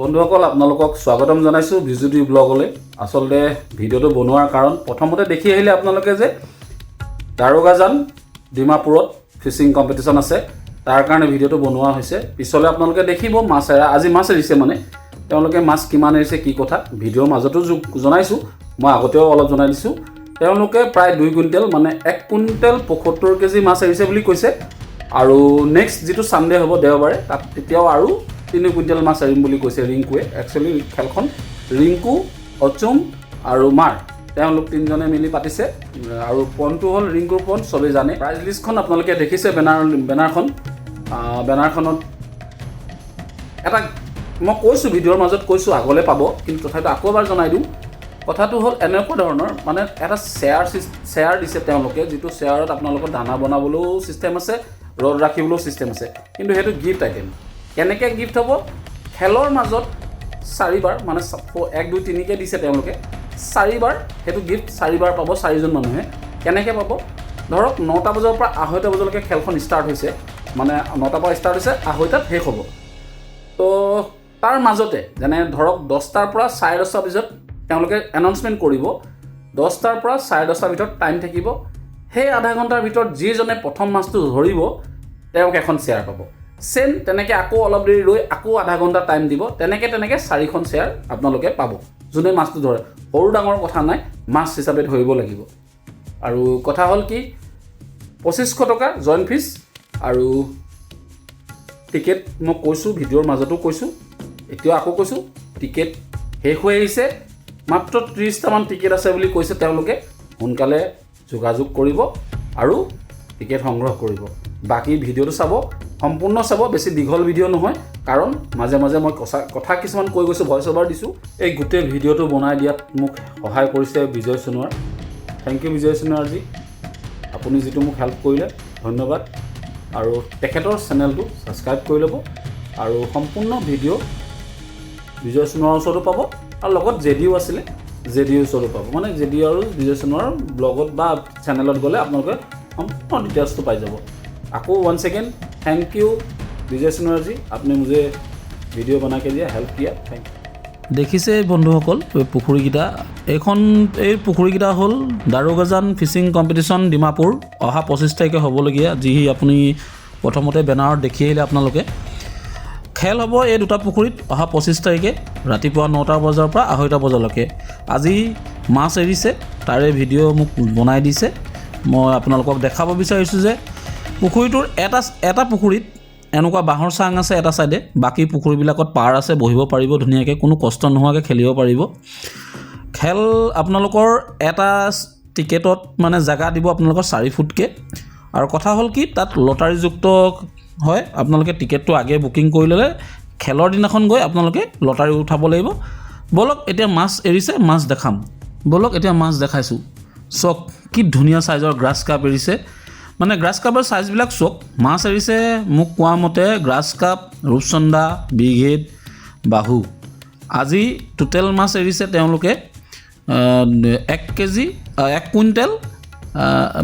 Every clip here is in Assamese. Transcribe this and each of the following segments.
বন্ধুসকল আপোনালোকক স্বাগতম জনাইছো বিজুতি ব্লগলৈ আসলতে ভিডিওটো বনোৱাৰ কাৰণ প্ৰথমতে দেখি আহিলে আপোনালোকে যে দাৰোগাজান ডিমাপুৰত ফিশিং কম্পিটিশন আছে তাৰ কাৰণে ভিডিওটো বনোৱা হৈছে পিছলৈ আপোনালোকে দেখিব মাছ আজি মাছ এৰিছে মানে তেওঁলোকে মাছ কিমান এৰিছে কি কথা ভিডিওৰ মাজতো জনাইছো মই আগতেও অলপ জনাই দিছো তেওঁলোকে প্ৰায় 2 কুইণ্টেল মানে 1 কুইণ্টেল 75 কেজি মাছ এৰিছে বুলি কৈছে আৰু নেক্সট যেটো সানডে হ'ব দেওবাৰে তাত তেতিয়াও আৰু 3 কুইণ্টেল মাছ এৰিম বুলি কৈছে ৰিংকুৱে একচুয়ালি খেলখন ৰিংকু অচুম আৰু মাৰ তেওঁলোক তিনজনে মিলি পাতিছে আৰু পইণ্টটো হ'ল ৰিংকুৰ পইণ্ট সবে জানে প্ৰাইজ লিষ্টখন আপোনালোকে দেখিছে বেনাৰখনত এটা মই কৈছো ভিডিওৰ মাজত কৈছো আগলে পাব কিন্তু তথাপিও আকৌ এবাৰ জনাই দিওঁ কথাটো হ'ল এনেকুৱা ধৰণৰ মানে এটা শেয়াৰ দিছে তেওঁলোকে যেটো শেয়াৰত আপোনালোকৰ দানা বনাবলৈও সিস্টেম আছে ৰড ৰাখিবলৈও সিস্টেম আছে কিন্তু হেতু গিফট আইটেম কেনেকৈ গিফট হ'ব খেলৰ মাজত 4 বাৰ মানে 1 2 3 কে দিছে তেওঁলোকে 4 বাৰ হেতু গিফট 4 বাৰ পাব 4 জন মানুহে কেনেকৈ পাব ধৰক 9টা বজাৰ পৰা 2:30 বজালৈকে খেলখন ষ্টাৰ্ট হৈছে মানে 9টা পৰা ষ্টাৰ্ট হৈছে 2:30 শেষ হ'ব তো তাৰ মাজতে যেনে ধৰক 10টাৰ পৰা 10:30 বজাত তেওঁলোকে এনাউন্সমেন্ট কৰিব 10টাৰ পৰা 10:30 ভিতৰত টাইম থাকিব সেই আধা ঘণ্টাৰ ভিতৰত যিজনে প্ৰথম মাছটো ধৰিব তেওঁক এখন শেয়াৰ পাব সেম তেনেকৈ আকৌ অলপ দেৰি ৰৈ আকৌ আধা ঘণ্টা টাইম দিব তেনেকৈ 4খন শেয়াৰ আপোনালোকে পাব যোনে মাছটো ধৰে সৰু ডাঙৰ কথা নাই মাছ হিচাপে ধৰিব লাগিব আৰু কথা হ'ল কি 2500 টকা জইন ফিজ আৰু টিকেট মই কৈছো ভিডিওৰ মাজতো কৈছো এতিয়া আকৌ কৈছো টিকেট শেষ হৈ আহিছে মাত্ৰ 30টা মান টিকেট আছে বুলি কৈছে তেওঁলোকে সোনকালে যোগাযোগ কৰিব আৰু টিকেট সংগ্ৰহ কৰিব বাকি ভিডিওটো চাব সম্পূৰ্ণ চাব বেছি দীঘল ভিডিও নহয় কাৰণ মাজে মাজে মই কথা কিছুমান কৈ গৈছো ভয়েস ওভাৰ দিছো এই গোটেই ভিডিওটো বনাই দিয়াত মোক সহায় কৰিছে বিজয় সোণোৱাৰ থ্যাংক ইউ বিজয় সোণোৱাৰজি আপুনি যেটো মোক হেল্প কৰিলে ধন্যবাদ আৰু তেখেতৰ চেনেলটো সাবস্ক্ৰাইব কৰি ল'ব আৰু সম্পূৰ্ণ ভিডিও বিজয় সোণোৱাৰ ওচৰতো পাব আৰু লগত জেডিও আছিলে জেডিও ওচৰতো পাব মানে জেডিও আৰু বিজয় সোণোৱাৰ ব্লগত বা চেনেলত গ'লে আপোনালোকে সম্পূৰ্ণ ডিটেইলছটো পাই যাব আকৌ once again थैंक यू विजय सोनोवार जी आपने मुझे वीडियो बना के दिया हेल्प किया थैंक यू দেখিছে বন্ধুসকল পুখুৰীকিটা এই পুখুৰীকিটা হ'ল দাৰোগাজান ফিশিং কম্পিটিশন ডিমাপুৰ অহা 25 তাৰিখে হ'বলগীয়া যি আপুনি প্ৰথমতে বেনাৰত দেখি আহিলে আপোনালোকে খেল হ'ব এই দুটা পুখুৰীত অহা 25 তাৰিখে ৰাতিপুৱা 9টা বজাৰ পৰা 2:30 বজালৈকে আজি মাছ এৰিছে তাৰে ভিডিও মোক বনাই দিছে মই আপোনালোকক দেখাব বিচাৰিছোঁ যে পুখুৰীটোৰ এটা পুখুৰীত এনেকুৱা বাঁহৰ চাং আছে এটা সাইডে বাকি পুখুৰীবিলাকত পাৰ আছে বহিব পাৰিব ধুনীয়াকৈ কোনো কষ্ট নোহোৱাকৈ খেলিব পাৰিব খেল আপোনালোকৰ এটা টিকেটত মানে জায়গা দিব আপোনালোকৰ 4 ফুটকে আৰু কথা হ'ল কি তাত লটাৰী যুক্ত হয় আপোনালোকে টিকেটটো আগে বুকিং কৰি ল'লে খেলৰ দিনাখন গৈ আপোনালোকে লটাৰী উঠাব লাগিব বলক এতিয়া মাছ এৰিছে মাছ দেখাম বলক এতিয়া মাছ দেখাইছো চক কি ধুনীয়া সাইজৰ গ্ৰাছ কাপ এৰিছে মানে গ্ৰাছ কাপৰ সাইজবিলাক চক মাছ এৰিছে মোক কোৱা মতে গ্ৰাছ কাপ ৰূপচন্দা বিঘেট বাহু আজি টোটেল মাছ এৰিছে তেওঁলোকে 1 কেজি 1 কুইণ্টেল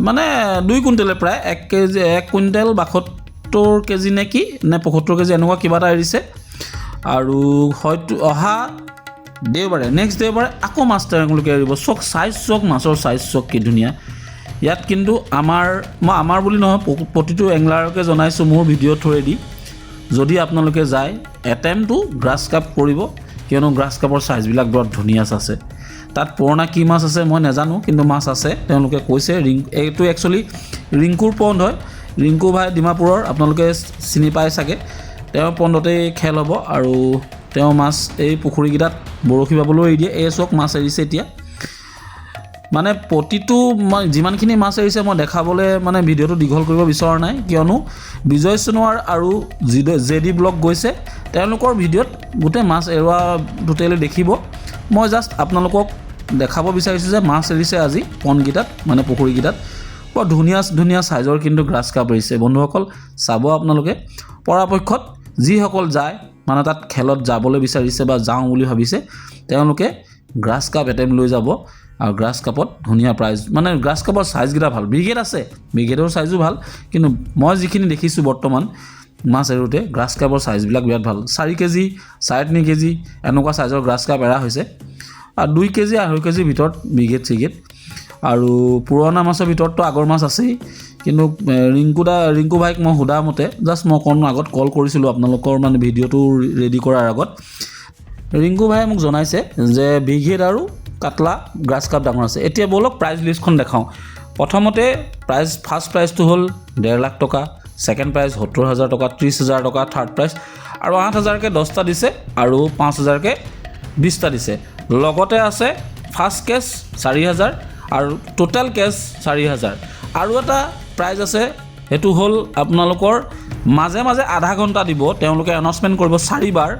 মানে 2 কুইণ্টেলে প্ৰায় 1 কেজি 1 কুইণ্টেল 72 কেজি নে কি নে 75 কেজি এনেকুৱা কিবা এটা এৰিছে আৰু হয়তো অহা দেওবাৰে নেক্সট দেওবাৰে আকৌ মাছ তেওঁলোকে এৰিব চক সাইজ চক মাছৰ সাইজ চক কি ধুনীয়া ইয়াত কিন্তু আমাৰ বুলি নহয় প্ৰতিটো এংলাৰকে জনাইছো মোৰ ভিডিও থৰেদি যদি আপোনালোকে যায় এটেম্পটো গ্ৰাছ কাপ কৰিব কিয়নো গ্ৰাছ কাপৰ সাইজবিলাক বৰ ধুনীয়া আছে তাত পুৰণা কি মাছ আছে মই নাজানো কিন্তু মাছ আছে তেওঁলোকে কৈছে এইটো একচুয়ালি ৰিংকুৰ পণ্ড হয় ৰিংকু ভাই ডিমাপুৰৰ আপোনালোকে চিনি পায় চাগে তেওঁ পণ্ডতে খেল হ'ব আৰু তেওঁ মাছ এই পুখুৰীকিটাত বৰশী বাবলৈ এৰি দিয়ে এই চক মাছ এৰিছে এতিয়া মানে প্ৰতিটো মই যিমানখিনি মাছ এৰিছে মই দেখাবলৈ মানে ভিডিওটো দীঘল কৰিব বিচৰা নাই কিয়নো বিজয় সোণোৱাৰ আৰু জেডি ব্লগ গৈছে তেওঁলোকৰ ভিডিওত গোটেই মাছ এৰুৱা টোটেলি দেখিব মই জাষ্ট আপোনালোকক দেখাব বিচাৰিছোঁ যে মাছ এৰিছে আজি পণ্ডকিটাত মানে পুখুৰীকিটাত বৰ ধুনীয়া সাইজৰ কিন্তু গ্ৰাছ কাপ এৰিছে বন্ধুসকল চাব আপোনালোকে পৰাপক্ষত যিসকল যায় মানে তাত খেলত যাবলৈ বিচাৰিছে বা যাওঁ বুলি ভাবিছে তেওঁলোকে গ্ৰাছ কাপ এটেম লৈ যাব আৰু গ্ৰাছ কাপত ধুনীয়া প্ৰাইজ মানে গ্ৰাছ কাপৰ সাইজগিটা ভাল ব্ৰিগেড আছে ব্ৰিগেডৰ সাইজো ভাল কিন্তু মই যিখিনি দেখিছোঁ বৰ্তমান মাছ এৰোঁতে গ্ৰাছ কাপৰ চাইজবিলাক বিৰাট ভাল 4 কেজি 3.5 কেজি এনেকুৱা চাইজৰ গ্ৰাছ কাপ এৰা হৈছে আৰু 2 কেজি 2.5 কেজিৰ ভিতৰত বিগেট আৰু পুৰণা মাছৰ ভিতৰততো আগৰ মাছ আছেই কিন্তু ৰিংকু ভাইক মই সোধা মতে জাষ্ট মই আগত কল কৰিছিলোঁ আপোনালোকৰ মানে ভিডিঅ'টো ৰেডি কৰাৰ আগত ৰিংকু ভাইয়ে মোক জনাইছে যে বিগেট আৰু কাটলা গ্ৰাছ কাপ ডাঙৰ আছে এতিয়া বলক প্ৰাইচ লিষ্টখন দেখাওঁ প্ৰথমতে ফাৰ্ষ্ট প্ৰাইচটো হ'ল 1.5 লাখ টকা ছেকেণ্ড প্ৰাইচ 70,000 টকা 30,000 টকা থাৰ্ড প্ৰাইচ আৰু 8,000কে 10টা দিছে আৰু 5,000কে 20টা দিছে লগতে আছে ফাৰ্ষ্ট কেছ 4,000 আৰু টোটেল কেছ 4,000 আৰু এটা প্ৰাইজ আছে সেইটো হ'ল আপোনালোকৰ মাজে মাজে আধা ঘণ্টা দিব তেওঁলোকে এনাউন্সমেণ্ট কৰিব 4 বাৰ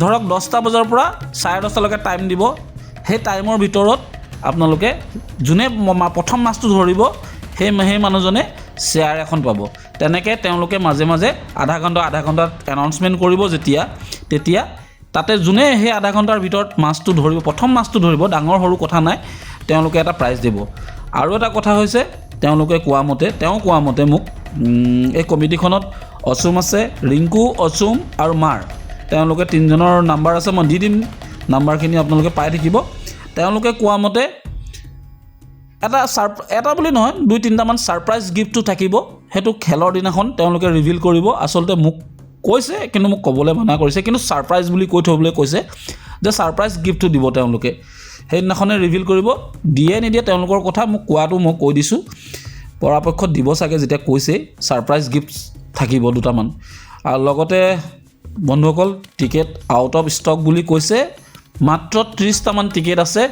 ধৰক 10টা বজাৰ পৰা 10:30লৈকে টাইম দিব সেই টাইমৰ ভিতৰত আপোনালোকে যোনে প্ৰথম মাছটো ধৰিব সেই মানুহজনে শ্বেয়াৰ এখন পাব তেনেকৈ তেওঁলোকে মাজে মাজে আধা ঘণ্টাত এনাউন্সমেণ্ট কৰিব তেতিয়া তাতে যোনে সেই আধা ঘণ্টাৰ ভিতৰত মাছটো ধৰিব প্ৰথম মাছটো ধৰিব ডাঙৰ সৰু কথা নাই তেওঁলোকে এটা প্ৰাইজ দিব আৰু এটা কথা হৈছে তেওঁ কোৱা মতে মোক এই কমিটিখনত অচুম আছে ৰিংকু অচুম আৰু মাৰ তেওঁলোকে 3জনৰ নাম্বাৰ আছে মই দি দিম নাম্বাৰখিনি আপোনালোকে পাই থাকিব তেওঁলোকে কোৱা মতে এটা বুলি নহয় 2-3টামান ছাৰপ্ৰাইজ গিফ্টটো থাকিব সেইটো খেলৰ দিনাখন তেওঁলোকে ৰিভিল কৰিব আচলতে মোক কৈছে কিন্তু মোক ক'বলৈ মানা কৰিছে কিন্তু ছাৰপ্ৰাইজ বুলি কৈ থ'বলৈ কৈছে যে ছাৰপ্ৰাইজ গিফ্টটো দিব তেওঁলোকে সেইদিনাখনে ৰিভিল কৰিব দিয়ে নিদিয়ে তেওঁলোকৰ কথা মোক কোৱাটো মই কৈ দিছোঁ পৰাপক্ষত দিব চাগে যেতিয়া কৈছে ছাৰপ্ৰাইজ গিফ্ট থাকিব 2টামান আৰু লগতে বন্ধুসকল টিকেট আউট অফ ষ্টক বুলি কৈছে মাত্ৰ 30টামান টিকেট আছে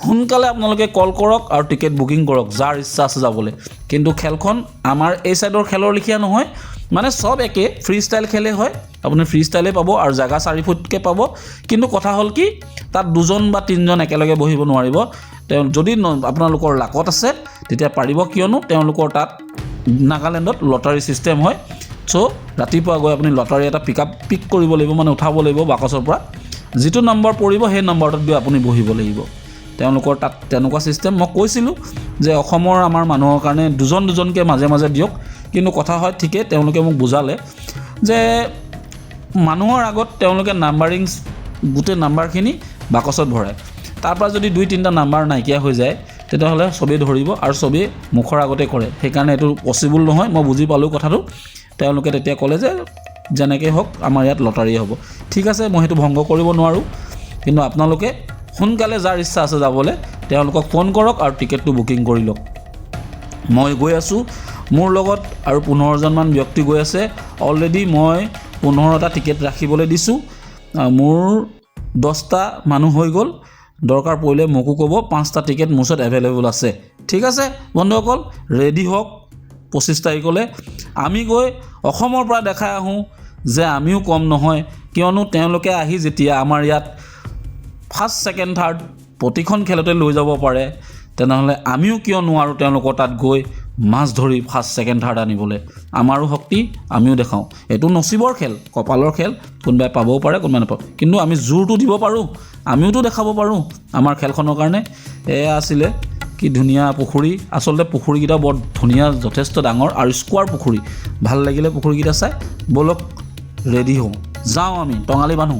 সোনকালে আপোনালোকে কল কৰক আৰু টিকেট বুকিং কৰক যাৰ ইচ্ছা আছে যাবলৈ কিন্তু খেলখন আমাৰ এই সাইডৰ খেলৰ লিখিয়া নহয় মানে সব একে ফ্ৰী ষ্টাইল খেলে হয় আপুনি ফ্ৰী ষ্টাইলে পাব আৰু জায়গা 4 ফুটকে পাব কিন্তু কথা হ'ল কি তাত 2জন বা 3জন একেলগে বহিব নোৱাৰিব যদি আপোনালোকৰ লাকত আছে তেতিয়া পাৰিব কিয়নো তেওঁলোকৰ তাত নাগালেণ্ডত লটাৰী সিস্টেম হয় সো ৰাতিপুৱা গৈ আপুনি লটাৰী এটা পিক কৰিব লাগিব মানে উঠাব লাগিব বাকচৰ পৰা যিটো নম্বৰ পৰিব সেই নম্বৰটোত গৈ আপুনি বহিব লাগিব তেওঁলোকৰ তাত তেনেকুৱা সিস্টেম মই কৈছিলোঁ যে অসমৰ আমাৰ মানুহৰ কাৰণে দুজনকৈ মাজে মাজে দিয়ক কিন্তু কথা হয় ঠিকে তেওঁলোকে মোক বুজালে যে মানুহৰ আগত তেওঁলোকে নাম্বাৰিংছ গোটেই নাম্বাৰখিনি বাকচত ভৰাই তাৰ পৰা যদি 2-3টা নাম্বাৰ নাইকিয়া হৈ যায় তেতিয়াহ'লে চবেই ধৰিব আৰু চবেই মুখৰ আগতে কৰে সেইকাৰণে এইটো পচিবল নহয় মই বুজি পালোঁ কথাটো তেওঁলোকে তেতিয়া ক'লে যে যেনেকৈ হওক আমাৰ ইয়াত লটাৰী হ'ব ঠিক আছে মই সেইটো ভংগ কৰিব নোৱাৰোঁ কিন্তু আপোনালোকে সোনকালে যাৰ ইচ্ছা আছে যাবলৈ তেওঁলোকক ফোন কৰক আৰু টিকেটটো বুকিং কৰি লওক মই গৈ আছোঁ মোৰ লগত আৰু 15জনমান ব্যক্তি গৈ আছে অলৰেডি মই 15টা টিকেট ৰাখিবলৈ দিছোঁ মোৰ 10টা মানুহ হৈ গ'ল দৰকাৰ পৰিলে মোকো ক'ব 5টা টিকেট মোৰ ওচৰত এভেইলেবল আছে ঠিক আছে বন্ধুসকল ৰেডি হওক 25 তাৰিখলৈ আমি গৈ অসমৰ পৰা দেখাই আহোঁ যে আমিও কম নহয় কিয়নো তেওঁলোকে আহি যেতিয়া আমাৰ ইয়াত ফাৰ্ষ্ট ছেকেণ্ড থাৰ্ড প্ৰতিখন খেলতে লৈ যাব পাৰে তেনেহ'লে আমিও কিয় নোৱাৰোঁ তেওঁলোকৰ তাত গৈ মাছ ধৰি ফাৰ্ষ্ট ছেকেণ্ড থাৰ্ড আনিবলৈ আমাৰো শক্তি আমিও দেখাওঁ এইটো নচিবৰ খেল কপালৰ খেল কোনোবাই পাবও পাৰে কোনোবাই নাপাব কিন্তু আমি জোৰটো দিব পাৰোঁ আমিওতো দেখাব পাৰোঁ আমাৰ খেলখনৰ কাৰণে এয়া আছিলে কি ধুনীয়া পুখুৰী আচলতে পুখুৰীকেইটা বৰ ধুনীয়া যথেষ্ট ডাঙৰ আৰু স্কোৱাৰ পুখুৰী ভাল লাগিলে পুখুৰীকেইটা চাই বলক ৰেডি হওঁ যাওঁ আমি টঙালী বান্ধো